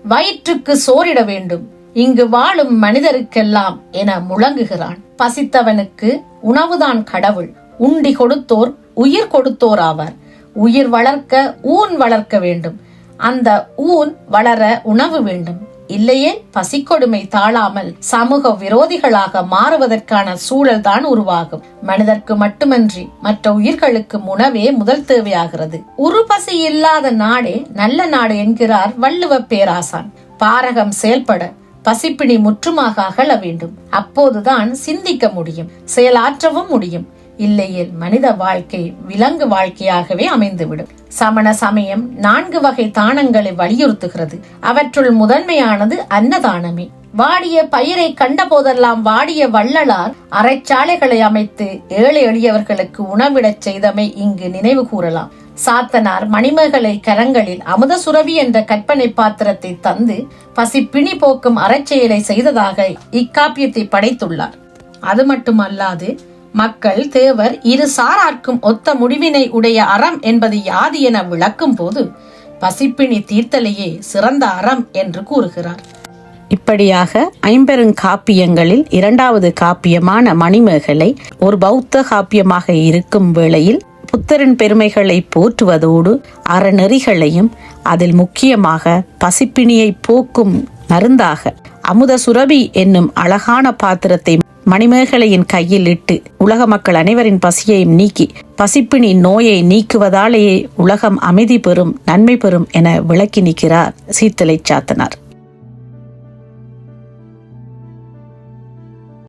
Speaker 1: வயிற்றுக்கு சோறிட வேண்டும், இங்கு வாழும் மனிதருக்கெல்லாம் என முழங்குகிறான். பசித்தவனுக்கு உணவுதான் கடவுள். உண்டி கொடுத்தோர் உயிர் கொடுத்தோர் ஆவார். உயிர் வளர்க்க ஊன் வளர்க்க வேண்டும். அந்த ஊன் வளர உணவு வேண்டும். இல்லையே பசிக்கொடுமை தாழாமல் சமூக விரோதிகளாக மாறுவதற்கான சூழல் தான் உருவாகும். மனிதர்க்கு மட்டுமன்றி மற்ற உயிர்களுக்கு உணவே முதல் தேவையாகிறது. ஒரு பசி இல்லாத நாடே நல்ல நாடு என்கிறார் வள்ளுவ பேராசான். பாரகம் செயல்பட பசிப்பிணி முற்றுமாக அகல வேண்டும். அப்போதுதான் சிந்திக்க முடியும், செயலாற்றவும் முடியும். இல்லையேல் மனித வாழ்க்கை விலங்கு வாழ்க்கையாகவே அமைந்துவிடும். சமண சமயம் 4 வகை தானங்களை வலியுறுத்துகிறது. அவற்றுள் முதன்மையானது அன்னதானமே. வாடிய பயிரை கண்ட போதெல்லாம் வாடிய வள்ளலார் அறைச்சாலைகளை அமைத்து ஏழை எளியவர்களுக்கு உணவிடச் செய்தமை இங்கு நினைவு கூறலாம். சாத்தனார் மணிமேகலை கரங்களில் அமுத சுரபி என்ற கற்பனை பாத்திரத்தை தந்து பசிப்பிணி போக்கும் அறச்செயலை செய்ததாக இக்காப்பியத்தை படைத்துள்ளார். அது மட்டுமல்லாது மக்கள் தேவர் இரு சாரார்க்கும் ஒத்த முடிவினை உடைய அறம் என்பது யாது என விளக்கும் போது பசிப்பிணி தீர்த்தலையே சிறந்த அறம் என்று கூறுகிறார். இப்படியாக 50 காப்பியங்களில் 2வது காப்பியமான மணிமேகலை ஒரு பௌத்த காப்பியமாக இருக்கும் வேளையில் புத்தரின் பெருமைகளை போற்றுவதோடு அறநெறிகளையும் அதில் முக்கியமாக பசிப்பிணியை போக்கும் மருந்தாக அமுத சுரபி என்னும் அழகான பாத்திரத்தை மணிமேகலையின் கையில் இட்டு உலக மக்கள் அனைவரின் பசியையும் நீக்கி பசிப்பிணி நோயை நீக்குவதாலேயே உலகம் அமைதி பெறும், நன்மை பெறும் என விளக்கி நிற்கிறார் சீத்தலை சாத்தனார்.